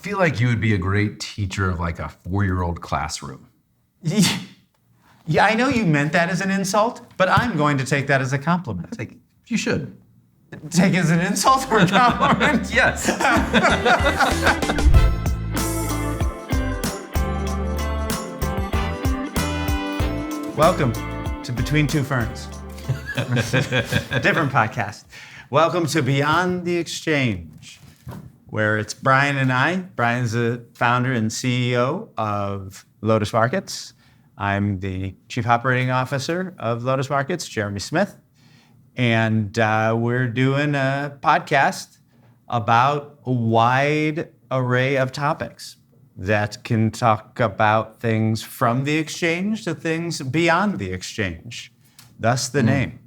feel like you would be a great teacher of like a 4-year-old classroom. Yeah, I know you meant that as an insult, but I'm going to take that as a compliment. Like, you should. Take it as an insult or a compliment? Yes. Welcome to Between Two Ferns. A different podcast. Welcome to Beyond the Exchange, where it's Brian and I. Brian's the founder and CEO of Lodas Markets. I'm the Chief Operating Officer of Lodas Markets, Jeremy Smith. And we're doing a podcast about a wide array of topics that can talk about things from the exchange to things beyond the exchange. Thus the name.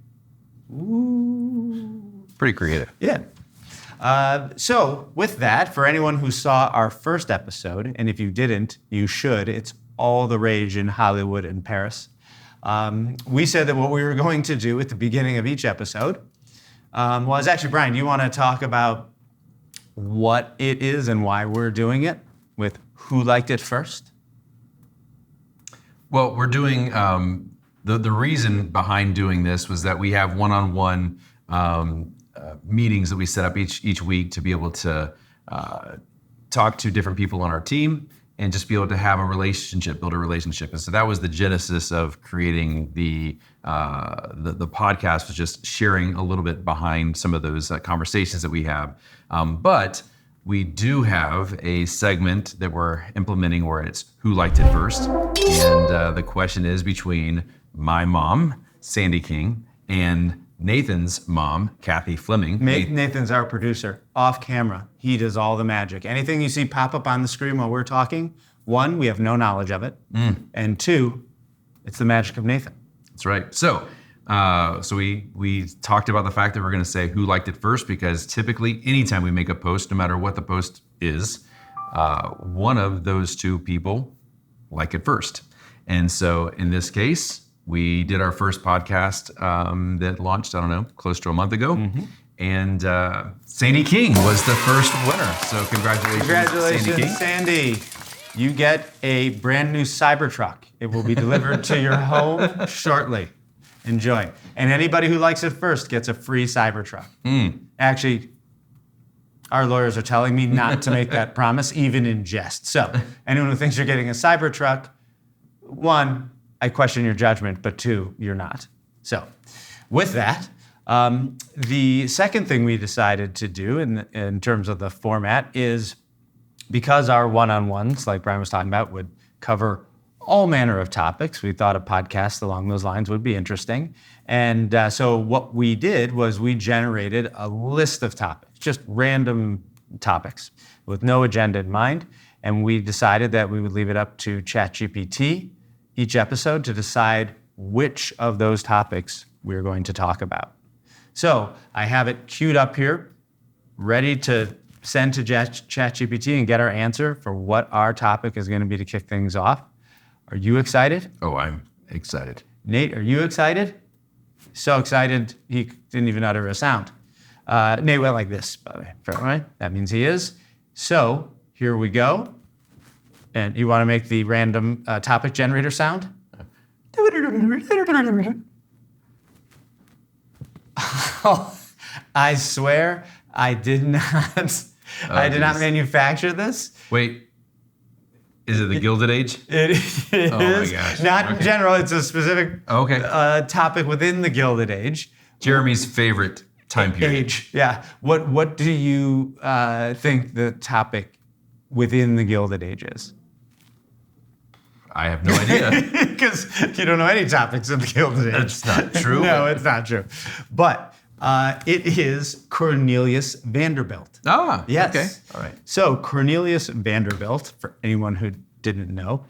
Ooh. Pretty creative. Yeah. So with that, for anyone who saw our first episode, and if you didn't, you should, it's all the rage in Hollywood and Paris. We said that what we were going to do at the beginning of each episode was actually, Brian, do you want to talk about what it is and why we're doing it with Who Liked It First? Well, we're doing, the reason behind doing this was that we have one-on-one meetings that we set up each week to be able to talk to different people on our team and just be able to have a relationship, build a relationship. And so that was the genesis of creating the podcast, was just sharing a little bit behind some of those conversations that we have. But we do have a segment that we're implementing where it's Who Liked It First? And the question is between my mom, Sandy King, and Nathan's mom, Kathy Fleming. Nathan's our producer, off camera. He does all the magic. Anything you see pop up on the screen while we're talking, one, we have no knowledge of it. And two, it's the magic of Nathan. That's right. So we talked about the fact that we're going to say who liked it first, because typically anytime we make a post, no matter what the post is, one of those two people like it first. And so in this case, we did our first podcast that launched, I don't know, close to a month ago. Mm-hmm. And Sandy King was the first winner. So congratulations, Sandy. You get a brand new Cybertruck. It will be delivered to your home shortly. Enjoy. And anybody who likes it first gets a free Cybertruck. Actually, our lawyers are telling me not to make that promise, even in jest. So anyone who thinks you're getting a Cybertruck, one, I question your judgment, but two, you're not. So with that, the second thing we decided to do in terms of the format is, because our one-on-ones, like Brian was talking about, would cover all manner of topics, we thought a podcast along those lines would be interesting. And so what we did was we generated a list of topics, just random topics with no agenda in mind. And we decided that we would leave it up to ChatGPT each episode to decide which of those topics we're going to talk about. So I have it queued up here, ready to send to ChatGPT and get our answer for what our topic is going to be to kick things off. Are you excited? Oh, I'm excited. Nate, are you excited? So excited, he didn't even utter a sound. Nate went like this, by the way. Right? That means he is. So here we go. And you want to make the random topic generator sound? I swear I did not. I did not manufacture this. Wait, is it the Gilded Age? It is. Oh my gosh. Not in general. It's a specific topic within the Gilded Age. Jeremy's favorite time period. Age. Yeah. What do you think the topic within the Gilded Age is? I have no idea. Because you don't know any topics of the Gilded Age. That's not true. No, it's not true. But it is Cornelius Vanderbilt. Ah, yes. Okay. All right. So Cornelius Vanderbilt, for anyone who didn't know,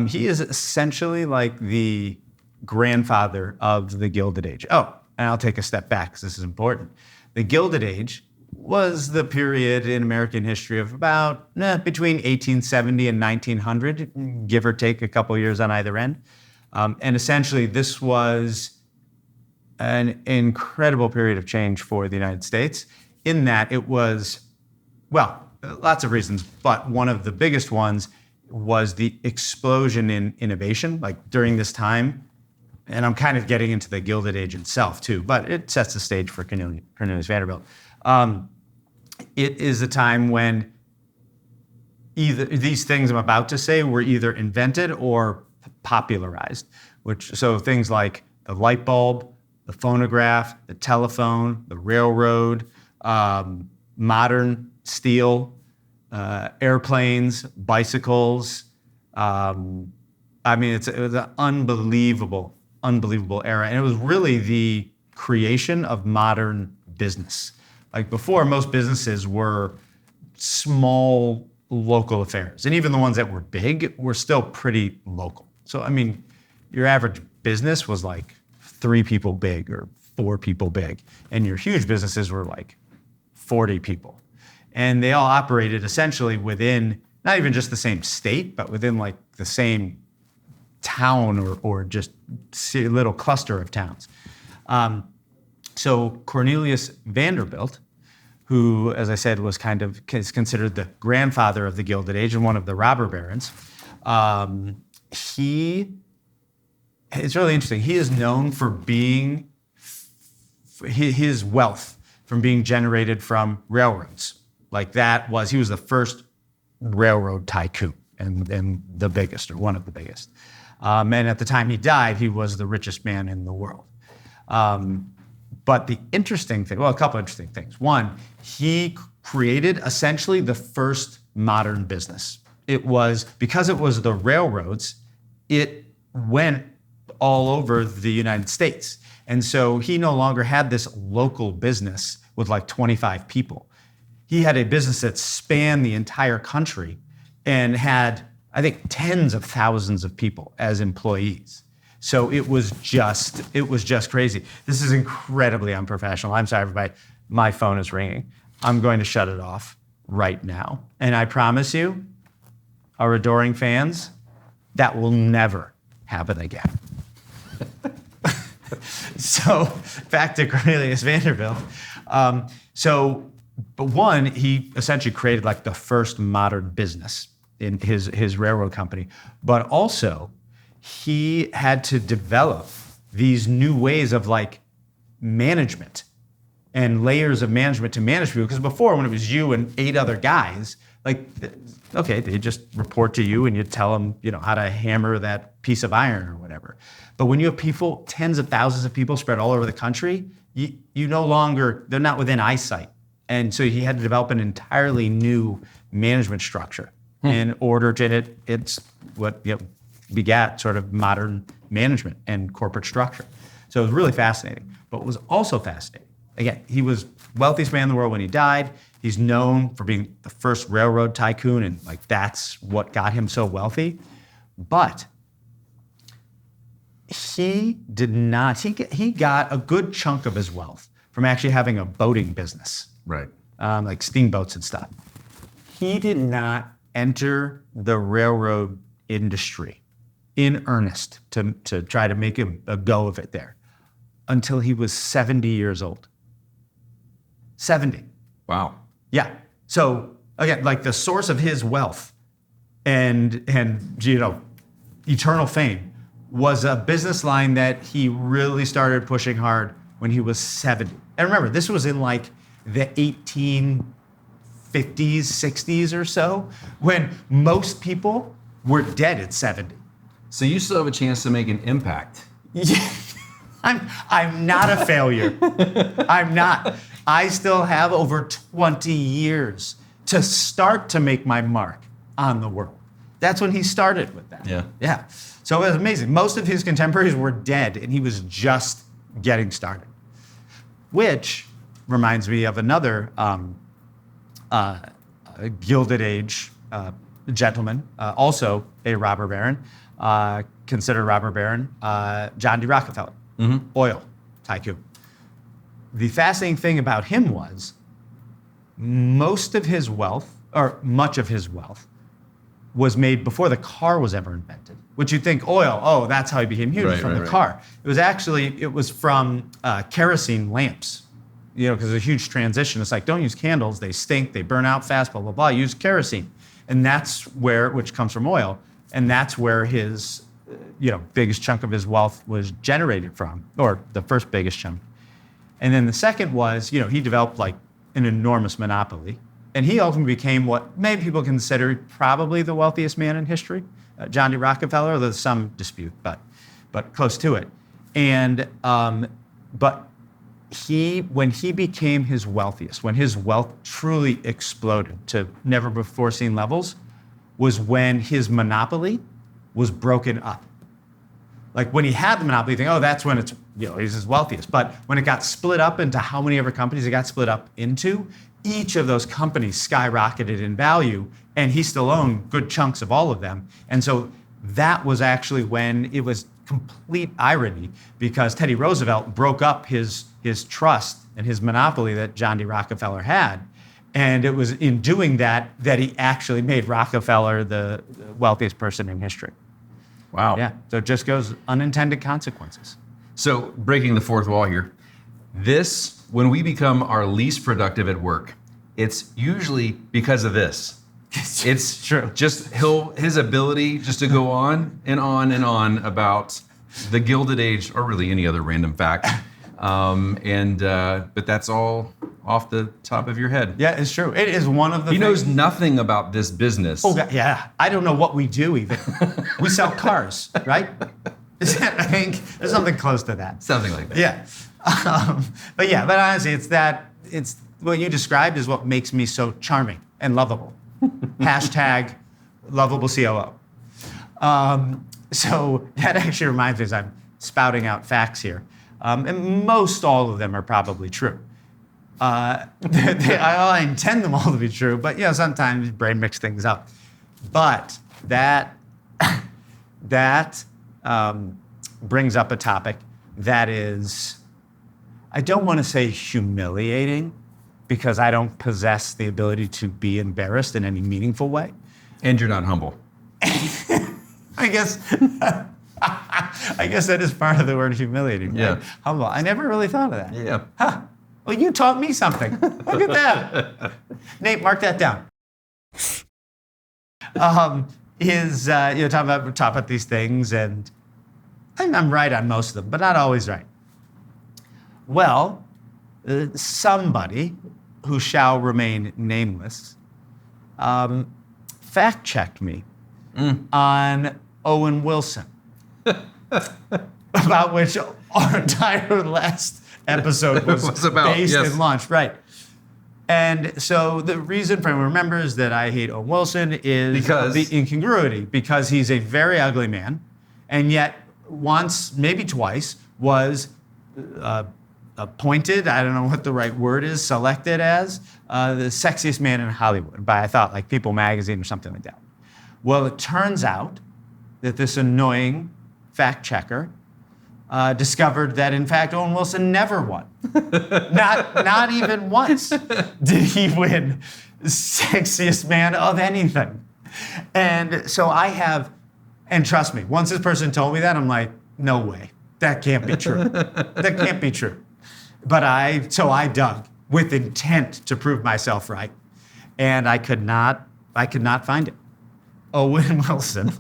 he is essentially like the grandfather of the Gilded Age. Oh, and I'll take a step back because this is important. The Gilded Age was the period in American history of about between 1870 and 1900, give or take a couple years on either end. And essentially, this was an incredible period of change for the United States in that it was, well, lots of reasons, but one of the biggest ones was the explosion in innovation, like during this time. And I'm kind of getting into the Gilded Age itself too, but it sets the stage for Cornelius Vanderbilt. It is a time when either these things I'm about to say were either invented or popularized, so things like the light bulb, the phonograph, the telephone, the railroad, modern steel, airplanes, bicycles. I mean, it was an unbelievable era. And it was really the creation of modern business. Like before, most businesses were small local affairs. And even the ones that were big were still pretty local. So, I mean, your average business was like 3 people big or 4 people big. And your huge businesses were like 40 people. And they all operated essentially within, not even just the same state, but within like the same town or just a little cluster of towns. So Cornelius Vanderbilt, who, as I said, is considered the grandfather of the Gilded Age and one of the robber barons, it's really interesting. He is known for being, his wealth from being generated from railroads. He was the first railroad tycoon and the biggest, or one of the biggest. And at the time he died, he was the richest man in the world. But the interesting thing, a couple interesting things. One, he created essentially the first modern business. Because it was the railroads, it went all over the United States. And so he no longer had this local business with like 25 people. He had a business that spanned the entire country and had, I think, tens of thousands of people as employees. So it was just crazy. This is incredibly unprofessional. I'm sorry, everybody. My phone is ringing. I'm going to shut it off right now. And I promise you, our adoring fans, that will never happen again. So back to Cornelius Vanderbilt. But one, he essentially created like the first modern business in his railroad company. But also, he had to develop these new ways of like management and layers of management to manage people. Because before, when it was you and 8 other guys, they just report to you and you tell them, how to hammer that piece of iron or whatever. But when you have people, tens of thousands of people spread all over the country, they're not within eyesight. And so he had to develop an entirely new management structure in order to, it's what begat sort of modern management and corporate structure. So it was really fascinating. But what was also fascinating, again, he was wealthiest man in the world when he died. He's known for being the first railroad tycoon, and that's what got him so wealthy. But he got a good chunk of his wealth from actually having a boating business. Right. Like steamboats and stuff. He did not enter the railroad industry in earnest to try to make a go of it there until he was 70 years old. 70. Wow. Yeah. So again, like the source of his wealth and eternal fame was a business line that he really started pushing hard when he was 70. And remember, this was in like the 1850s, 60s or so, when most people were dead at 70. So you still have a chance to make an impact. Yeah. I'm not a failure. I'm not. I still have over 20 years to start to make my mark on the world. That's when he started with that. Yeah. So it was amazing. Most of his contemporaries were dead, and he was just getting started. Which reminds me of another Gilded Age gentleman, also a robber baron, considered robber baron, John D. Rockefeller, oil tycoon. The fascinating thing about him was much of his wealth was made before the car was ever invented. Which you'd think oil, that's how he became huge, from the car. It was from kerosene lamps. because there's a huge transition. It's like, don't use candles. They stink. They burn out fast, blah, blah, blah. Use kerosene. And that's where, which comes from oil. And that's where his, biggest chunk of his wealth was generated from, or the first biggest chunk. And then the second was, he developed like an enormous monopoly. And he ultimately became what many people consider probably the wealthiest man in history, John D. Rockefeller. There's some dispute, but close to it. And but when he became his wealthiest, when his wealth truly exploded to never before seen levels, was when his monopoly was broken up. Like when he had the monopoly, you think, oh, that's when it's, he's his wealthiest. But when it got split up into how many other companies it got split up into, each of those companies skyrocketed in value, and he still owned good chunks of all of them. And so that was actually when it was complete irony, because Teddy Roosevelt broke up his trust and his monopoly that John D. Rockefeller had. And it was in doing that he actually made Rockefeller the wealthiest person in history. Wow. Yeah, so it just goes unintended consequences. So breaking the fourth wall here, when we become our least productive at work, it's usually because of this. It's true. Just his ability just to go on and on and on about the Gilded Age, or really any other random fact. But that's all off the top of your head. Yeah, it's true. It is one of the He knows nothing about this business. Oh, yeah. I don't know what we do even. We sell cars, right? I think there's something close to that. Something like that. Yeah. But honestly, it's what you described is what makes me so charming and lovable. Hashtag lovable COO. So that actually reminds me, as I'm spouting out facts here, and most all of them are probably true. I intend them all to be true, but sometimes brain mix things up. But that brings up a topic that is, I don't want to say humiliating, because I don't possess the ability to be embarrassed in any meaningful way. And you're not humble. I guess that is part of the word humiliating, right? Yeah. Humble. I never really thought of that. Yeah. Huh. Well, you taught me something. Look at that. Nate, mark that down. Talking about these things, and I'm right on most of them, but not always right. Well, somebody who shall remain nameless fact-checked me on Owen Wilson, about which our entire last episode was based and launched, right? And so the reason for everyone remembers that I hate Owen Wilson is because the incongruity, because he's a very ugly man, and yet once, maybe twice, was appointed, I don't know what the right word is, selected as the sexiest man in Hollywood by, I thought, like People magazine or something like that. Well, it turns out that this annoying fact checker discovered that, in fact, Owen Wilson never won. Not even once did he win sexiest man of anything. And so and trust me, once this person told me that, I'm like, no way, that can't be true. That can't be true. But I dug with intent to prove myself right, and I could not find it. Owen Wilson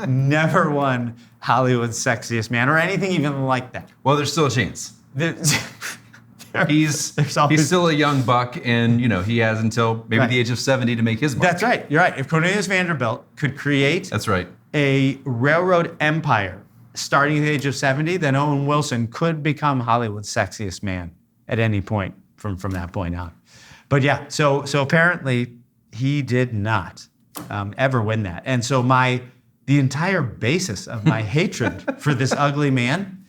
never won Hollywood's Sexiest Man or anything even like that. Well, there's still a chance. He's still a young buck, and he has until maybe the age of 70 to make his mark. That's right. You're right. If Cornelius Vanderbilt could create a railroad empire starting at the age of 70, then Owen Wilson could become Hollywood's Sexiest Man at any point from that point on. But yeah, so apparently he did not ever win that. And so the entire basis of my hatred for this ugly man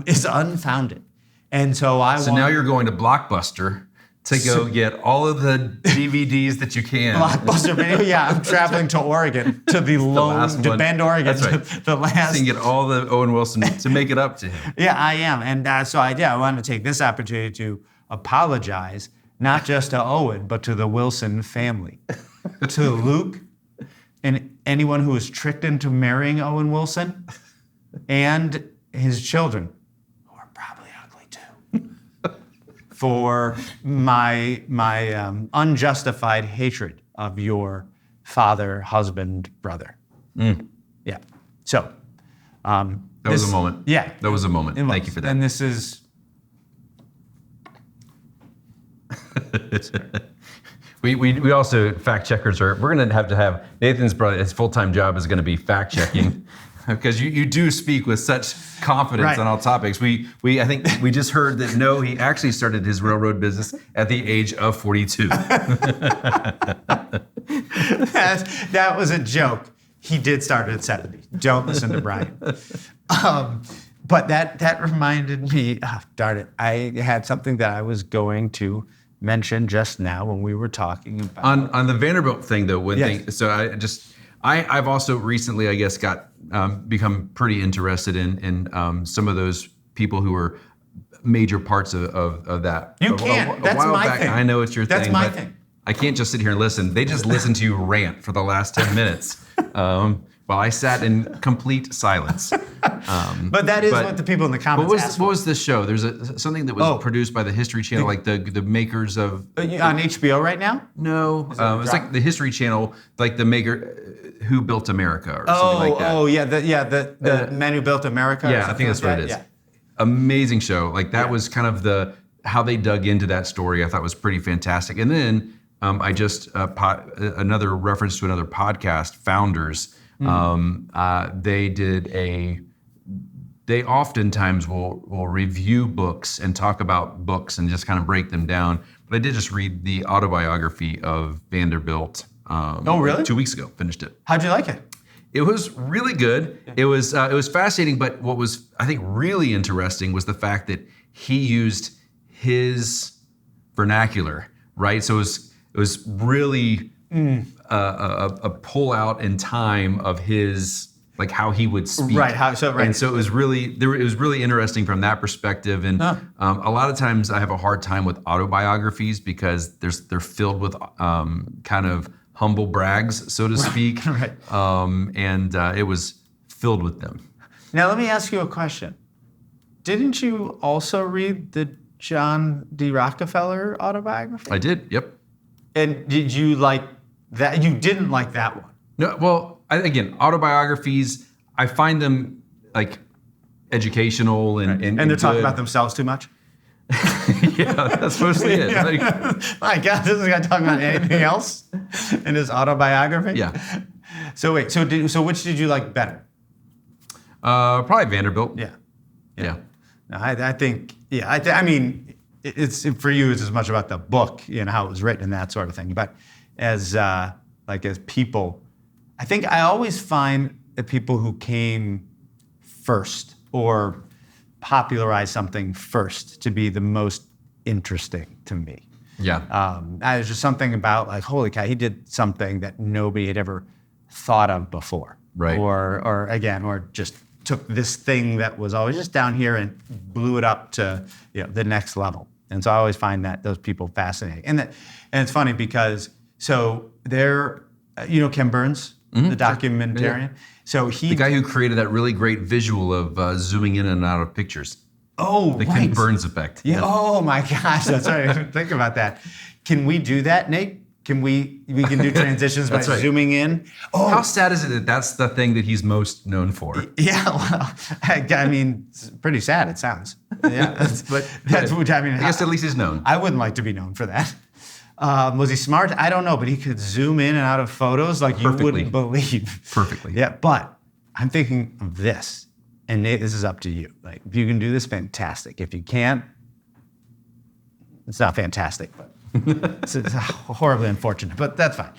is unfounded. And so now you're going to Blockbuster to go get all of the DVDs that you can. Blockbuster video, yeah. I'm traveling to Oregon, to to Bend, Oregon. That's right. The last. So you can get all the Owen Wilson to make it up to him. Yeah, I am. And so I wanted to take this opportunity to apologize, not just to Owen, but to the Wilson family. To Luke and anyone who was tricked into marrying Owen Wilson, and his children, who are probably ugly too. for my unjustified hatred of your father, husband, brother. Yeah. So That was a moment. Yeah. That was a moment. Thank you for that. And this is We also, fact checkers we're going to have Nathan's brother, his full-time job is going to be fact checking because you do speak with such confidence on all topics. I think we just heard that he actually started his railroad business at the age of 42. that was a joke. He did start at 70. Don't listen to Brian. But that reminded me, darn it, I had something that I was going to mention just now when we were talking about on the Vanderbilt thing though. Yes. I've also recently, I guess, got become pretty interested in some of those people who were major parts of that. You can't. That's my thing. I know it's your thing. That's my but thing. I can't just sit here and listen. They just listened to you rant for the last 10 minutes while I sat in complete silence. But that is what the people in the comments asked what was this show? There's something that was produced by the History Channel, like the makers of... on HBO right now? No. It's like the History Channel, like the maker... Who Built America or something like that. The men who built America. Yeah, I think that's what it is. Yeah. Amazing show. Like that was kind of how they dug into that story. I thought was pretty fantastic. And then I just another reference to another podcast, Founders. They oftentimes will review books and talk about books and just kind of break them down. But I did just read the autobiography of Vanderbilt. Really? 2 weeks ago, finished it. How'd you like it? It was really good. It was fascinating, but what was I think really interesting was the fact that he used his vernacular, right? So it was really a pull out in time of his like how he would speak, right? And so it was really interesting from that perspective. And a lot of times I have a hard time with autobiographies because they're filled with kind of humble brags, so to speak. Right. And it was filled with them. Now, let me ask you a question. Didn't you also read the John D. Rockefeller autobiography? I did, yep. And did you like that? You didn't like that one? No, well, again, autobiographies, I find them like educational and they're talking about themselves too much? Yeah, that's mostly it. Yeah. Like, my God, this guy talking about anything else in his autobiography? Yeah. So wait, so which did you like better? Probably Vanderbilt. Yeah. Yeah. No, I think, I mean, it's for you, it's as much about the book, how it was written and that sort of thing. But as people, I think I always find that people who came first or popularized something first to be the most interesting to me. Yeah. There's just something about like, holy cow, he did something that nobody had ever thought of before. Right. Or just took this thing that was always just down here and blew it up to the next level. And so I always find that those people fascinating. And it's funny because they're Ken Burns, the documentarian. Yeah. So the guy who created that really great visual of zooming in and out of pictures. Oh, the Ken Burns effect. Yeah. Oh my gosh, that's right. I didn't think about that. Can we do that, Nate? Can we can do transitions by zooming in? Oh, how sad is it that that's the thing that he's most known for? Yeah, well, I mean, it's pretty sad. It sounds. Yeah, but that's what I mean. I guess at least he's known. I wouldn't like to be known for that. Was he smart? I don't know, but he could zoom in and out of photos like you wouldn't believe. Perfectly. Yeah, but I'm thinking of this, and Nate, this is up to you. Like, if you can do this, fantastic. If you can't, it's not fantastic, but it's horribly unfortunate, but that's fine.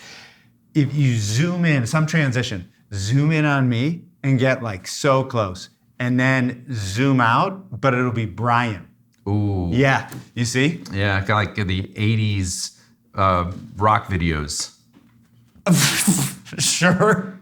If you zoom in, some transition, zoom in on me and get like so close, and then zoom out, but it'll be Brian. Ooh. Yeah, you see? Yeah, kind of like the 80s rock videos. Sure.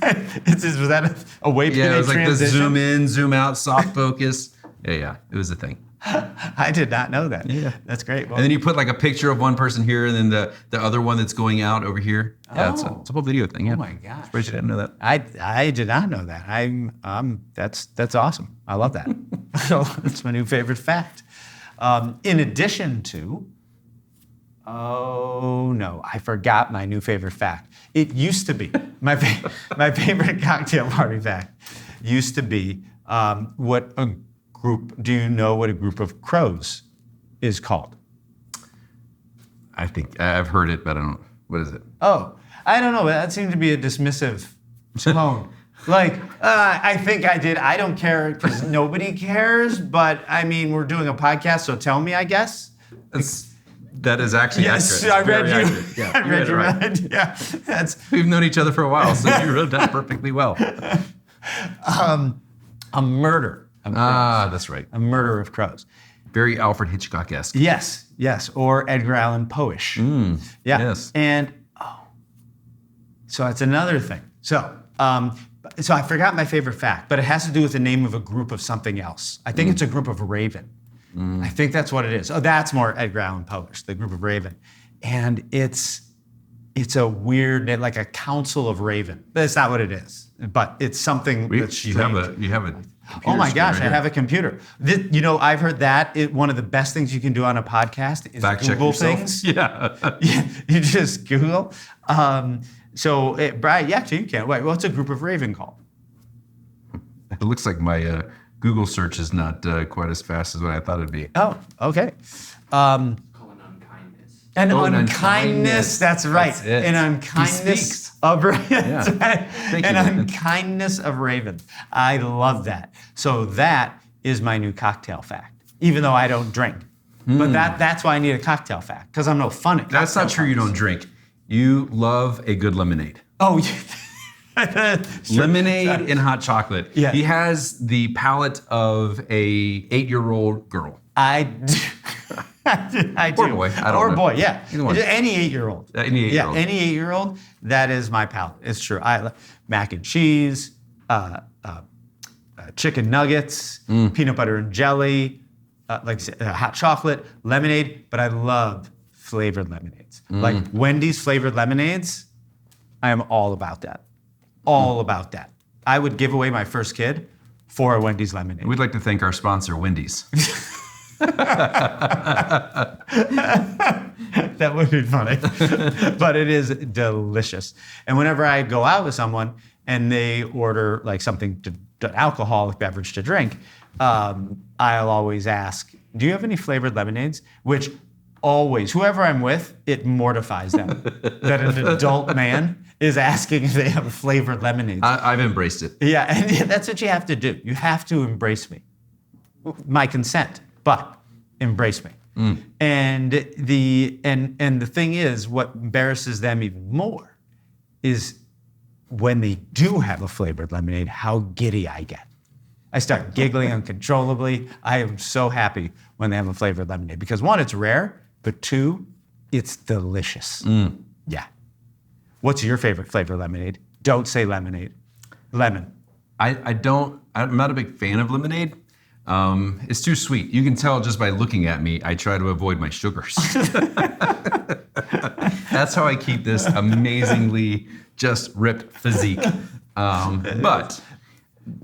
Was that a way Yeah, it was like transition? the zoom in, zoom out, soft focus. Yeah, it was a thing. I did not know that. Yeah. That's great. Well, and then you put like a picture of one person here and then the other one that's going out over here. Yeah, it's a whole video thing. Yeah. Oh my gosh. Surprised you didn't know that. I did not know that. That's awesome. I love that. That's my new favorite fact. In addition to, oh no, I forgot my new favorite fact. It used to be, my favorite cocktail party fact used to be do you know what a group of crows is called? I think I've heard it, but I don't. What is it? Oh, I don't know. That seemed to be a dismissive tone. Like, I think I did. I don't care because nobody cares. But I mean, we're doing a podcast, so tell me, I guess. That is actually yes, accurate. I read you. Accurate. Yeah, I read you right. right. Yeah, We've known each other for a while, so you wrote that perfectly well. A murder. That's right. A murder of crows. Very Alfred Hitchcock-esque. Yes, or Edgar Allan Poe-ish. Yeah, yes. And so that's another thing. So I forgot my favorite fact, but it has to do with the name of a group of something else. I think it's a group of raven. I think that's what it is. Oh, that's more Edgar Allan Poe-ish, the group of raven, and it's a weird, like a council of raven. But it's not what it is. But it's something that's strange. You have a. Oh my gosh, right I have a computer. I've heard that one of the best things you can do on a podcast is Fact check Google yourself. things. Yeah. You just Google. Brian, actually, you can. Wait, what's a group of raven called? It looks like my Google search is not quite as fast as what I thought it'd be. Oh, okay. An unkindness. That's right. That's it. An unkindness of ravens. Yeah. Thank you, An Nathan. unkindness of ravens. I love that. So that is my new cocktail fact, even though I don't drink. But that's why I need a cocktail fact, because I'm no fun at That's not cocktail true. You don't facts. drink. You love a good lemonade. Oh, yeah. Sure. Lemonade and hot chocolate. Yeah. He has the palate of a 8-year-old girl. I do. I do. Or boy, I don't or know. boy, yeah. Either one. Any 8-year-old. Any 8-year-old. Yeah, any 8-year-old. That is my palate. It's true. I love mac and cheese, chicken nuggets, peanut butter and jelly, like I said, hot chocolate, lemonade. But I love flavored lemonades. Like Wendy's flavored lemonades. I am all about that. All about that. I would give away my first kid for a Wendy's lemonade. We'd like to thank our sponsor, Wendy's. That would be funny. But it is delicious. And whenever I go out with someone and they order like something, an alcoholic beverage to drink, I'll always ask, do you have any flavored lemonades? Which always, whoever I'm with, it mortifies them that an adult man is asking if they have flavored lemonades. I've embraced it. Yeah, and that's what you have to do. You have to embrace me. My consent, but embrace me. And the thing is, what embarrasses them even more is when they do have a flavored lemonade, how giddy I get. I start giggling uncontrollably. I am so happy when they have a flavored lemonade because one, it's rare, but two, it's delicious. Yeah. What's your favorite flavor lemonade? Don't say lemonade. Lemon. I'm not a big fan of lemonade. It's too sweet. You can tell just by looking at me, I try to avoid my sugars. That's how I keep this amazingly just ripped physique. But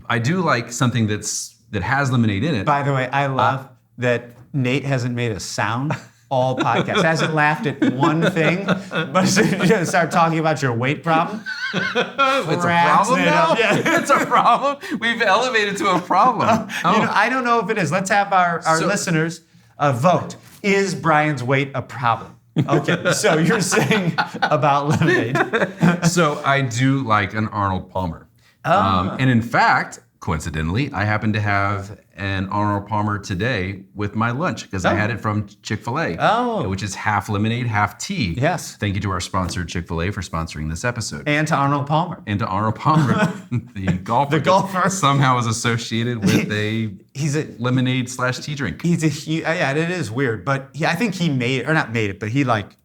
I do like something that has lemonade in it. By the way, I love that Nate hasn't made a sound all podcast. Hasn't laughed at one thing, but as soon as you start talking about your weight problem, It's a problem now? Yeah. It's a problem? We've elevated to a problem. I don't know if it is. Let's have our listeners vote. Is Brian's weight a problem? Okay, so you're saying about lemonade. So I do like an Arnold Palmer. And in fact, coincidentally, I happen to have an Arnold Palmer today with my lunch because I had it from Chick-fil-A, which is half lemonade, half tea. Yes. Thank you to our sponsor, Chick-fil-A, for sponsoring this episode. And to Arnold Palmer. And to Arnold Palmer, the golfer. The golfer. Somehow is associated with a He's a lemonade/tea drink. He's a huge, yeah, it is weird, but I think he made it, or not made it, but he like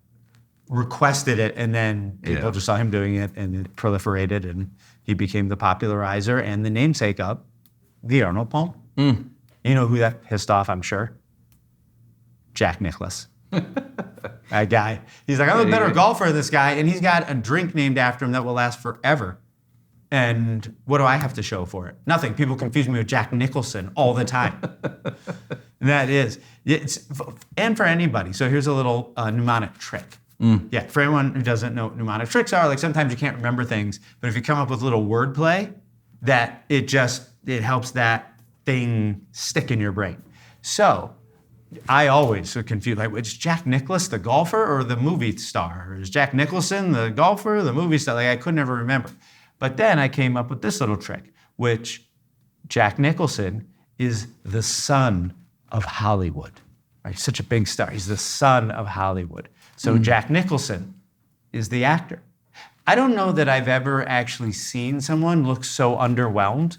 requested it, and then people just saw him doing it, and it proliferated, and he became the popularizer and the namesake of the Arnold Palmer. You know who that pissed off, I'm sure? Jack Nicklaus. That guy. He's like, I'm a better golfer than this guy, and he's got a drink named after him that will last forever. And what do I have to show for it? Nothing. People confuse me with Jack Nicholson all the time. That is. And for anybody. So here's a little mnemonic trick. Yeah, for anyone who doesn't know what mnemonic tricks are, like sometimes you can't remember things, but if you come up with a little wordplay, that it helps that thing stick in your brain. So I always so confused, like, it's Jack Nicklaus the golfer or the movie star? Or is Jack Nicholson the golfer or the movie star? Like, I could never remember. But then I came up with this little trick, which Jack Nicholson is the son of Hollywood. Right? Such a big star. He's the son of Hollywood. So Jack Nicholson is the actor. I don't know that I've ever actually seen someone look so underwhelmed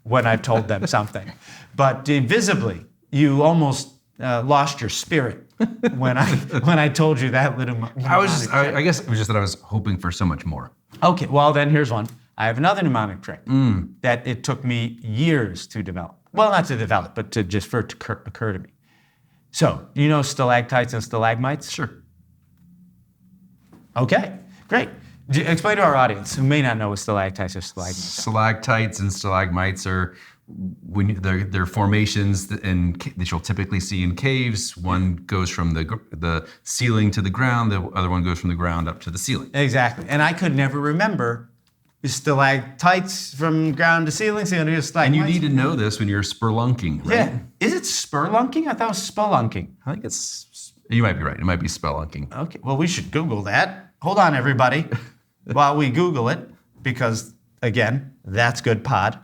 when I've told them something. But visibly, you almost lost your spirit when I told you that little. I guess it was just that I was hoping for so much more. Okay, well then here's one. I have another mnemonic trick that it took me years to develop. Well, not to develop, but for it to occur to me. So, you know stalactites and stalagmites? Sure. Okay, great. Explain to our audience who may not know what stalactites or stalagmites are. Stalactites and stalagmites are they're formations that you'll typically see in caves. One goes from the ceiling to the ground. The other one goes from the ground up to the ceiling. Exactly. And I could never remember stalactites from ground to ceiling. And you need to know this when you're spelunking, right? Yeah. Is it spelunking? I thought it was spelunking. I think you might be right. It might be spelunking. Okay. Well, we should Google that. Hold on, everybody, while we Google it, because again, that's good pod.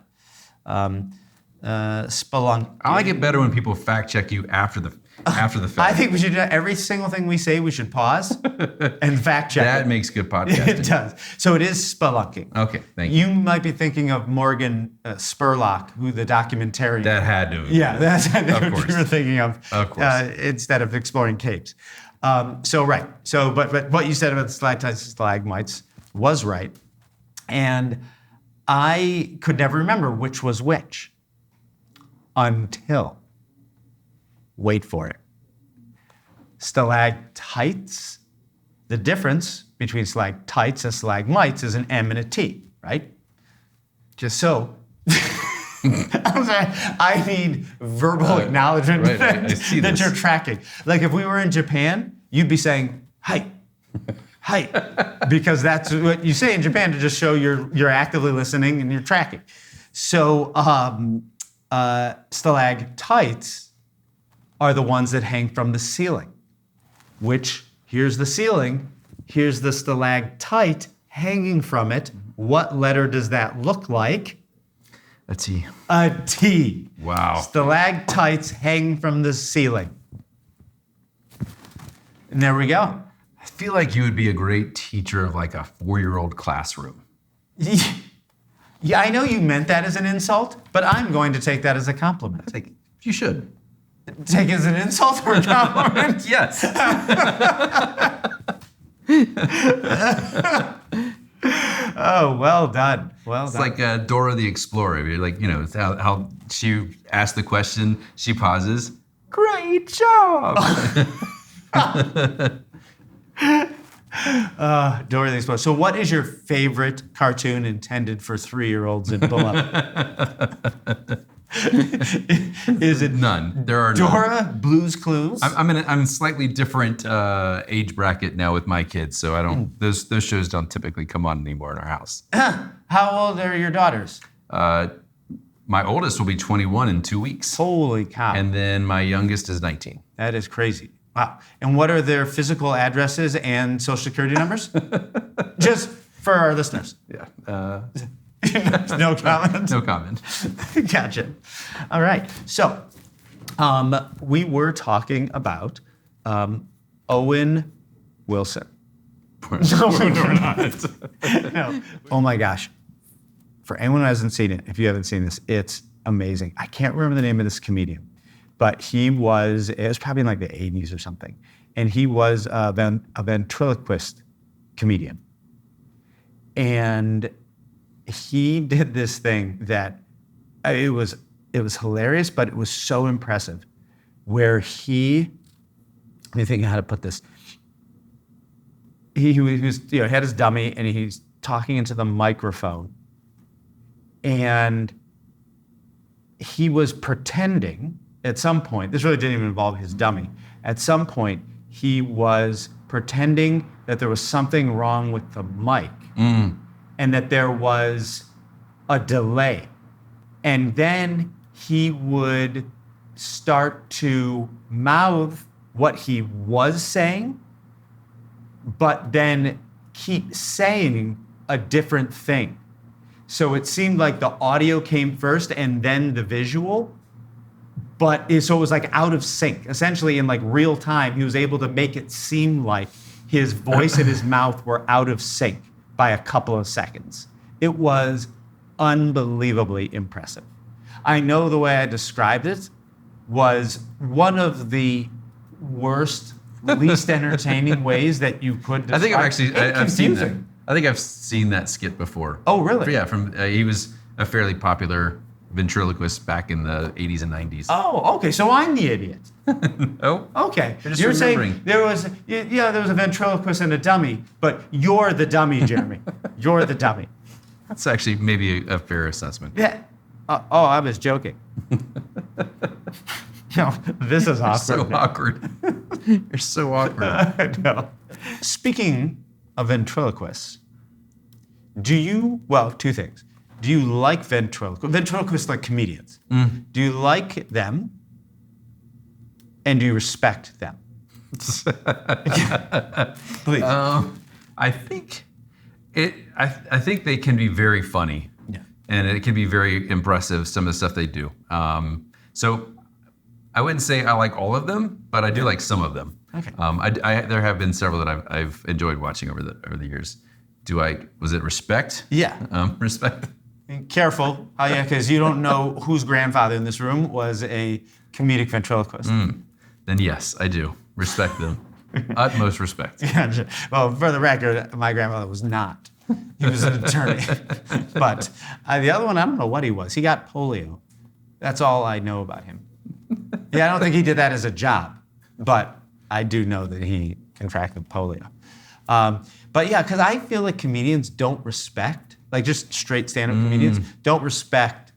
Spelunk. I like it better when people fact check you after the fact. I think we should do every single thing we say. We should pause and fact check. That makes good podcasting. It does. So it is spelunking. Okay, thank you. You might be thinking of Morgan Spurlock, who the documentarian. That had to. Yeah, that's what course. you were thinking of. Of course. Instead of exploring caves. Right. So, but what you said about the stalactites and stalagmites was right, and I could never remember which was which until, wait for it, stalactites. The difference between stalactites and stalagmites is an M and a T, right? Just so. I'm sorry, I need verbal acknowledgement right, that you're tracking. Like if we were in Japan, you'd be saying, "Hi, hi," because that's what you say in Japan to just show you're actively listening and you're tracking. So stalactites are the ones that hang from the ceiling, which here's the ceiling, here's the stalactite hanging from it. What letter does that look like? A T. A T. Wow. Stalactites hang from the ceiling. And there we go. I feel like you would be a great teacher of like a 4-year-old classroom. Yeah, I know you meant that as an insult, but I'm going to take that as a compliment. Like, you should. Take it as an insult or a compliment? Yes. Oh, well done. Well It's done. like Dora the Explorer. You're like, it's how she asks the question, she pauses. Great job. Dora the Explorer. So what is your favorite cartoon intended for 3-year-olds and below? Is it None. There are none. Dora, Blue's Clues? I'm in a slightly different age bracket now with my kids, so I don't. Those shows don't typically come on anymore in our house. How old are your daughters? My oldest will be 21 in 2 weeks, Holy cow. and then my youngest is 19. That is crazy. Wow. And what are their physical addresses and social security numbers? Just for our listeners. Yeah. No comment? No comment. Gotcha. All right. So we were talking about Owen Wilson. No, we're not. No. Oh my gosh. For anyone who hasn't seen it, if you haven't seen this, it's amazing. I can't remember the name of this comedian, but it was probably in like the 80s or something. And he was a ventriloquist comedian. And he did this thing that it was hilarious, but it was so impressive, where let me think of how to put this. He was had his dummy and he's talking into the microphone, and he was pretending at some point, this really didn't even involve his dummy. At some point, he was pretending that there was something wrong with the mic and that there was a delay. And then he would start to mouth what he was saying, but then keep saying a different thing. So it seemed like the audio came first and then the visual, so it was like out of sync. Essentially in like real time, he was able to make it seem like his voice and his mouth were out of sync by a couple of seconds. It was unbelievably impressive. I know the way I described it was one of the worst, least entertaining ways that you could describe. I think I've seen that. Confusing. I think I've seen that skit before. Oh, really? Yeah, he was a fairly popular ventriloquist back in the 80s and 90s. Oh, okay. So I'm the idiot. Oh, Okay. You're just You're remembering. saying there was a ventriloquist and a dummy, but you're the dummy, Jeremy. You're the dummy. that's actually maybe a fair assessment. Yeah. I was joking. This is awkward. So awkward. You're so awkward. I know. Speaking of ventriloquists, two things. Do you like ventriloquists like comedians? Do you like them? And do you respect them? Please. I think I think they can be very funny. Yeah. And it can be very impressive, some of the stuff they do. So I wouldn't say I like all of them, but I do like some of them. Okay. There have been several that I've enjoyed watching over the years. Was it respect? Yeah. Respect. Careful, because you don't know whose grandfather in this room was a comedic ventriloquist. Then yes, I do. Respect them. Utmost respect. Well, for the record, my grandfather was not. He was an attorney. But the other one, I don't know what he was. He got polio. That's all I know about him. Yeah, I don't think he did that as a job, but I do know that he contracted polio. But yeah, because I feel like comedians don't respect, like just straight stand-up comedians, don't respect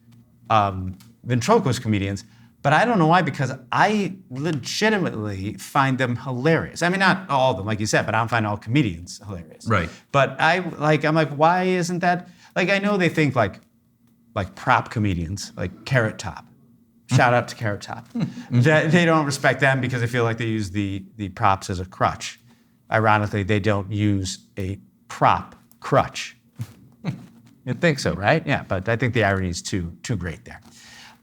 ventriloquist comedians. But I don't know why, because I legitimately find them hilarious. I mean, not all of them, like you said, but I don't find all comedians hilarious. Right. But I'm like, why isn't that? Like, I know they think like prop comedians, like Carrot Top. Shout out to Carrot Top. That they don't respect them because they feel like they use the props as a crutch. Ironically, they don't use a prop crutch. You'd think so, right? Yeah, but I think the irony is too great there.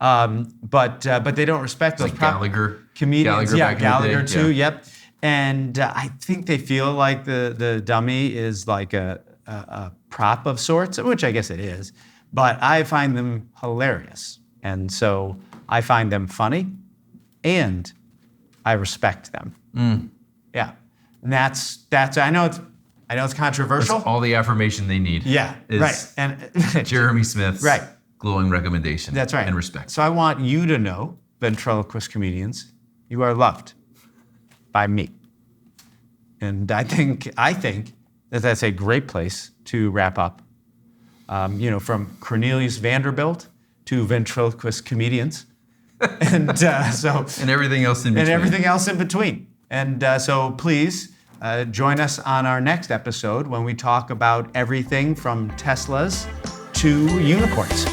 But they don't respect those Like prop Gallagher. comedians. Gallagher Yeah, back in the Gallagher day, too. yeah. Yep. And I think they feel like the dummy is like a prop of sorts, which I guess it is. But I find them hilarious, and so I find them funny, and I respect them. Yeah, and that's. I know it's controversial. That's all the affirmation they need. Yeah, is right. And Jeremy Smith's Right. glowing recommendation. That's right. And respect. So I want you to know, ventriloquist comedians, you are loved by me. And I think that that's a great place to wrap up. From Cornelius Vanderbilt to ventriloquist comedians, and And everything else in between. and everything else in between. And so please join us on our next episode when we talk about everything from Teslas to unicorns.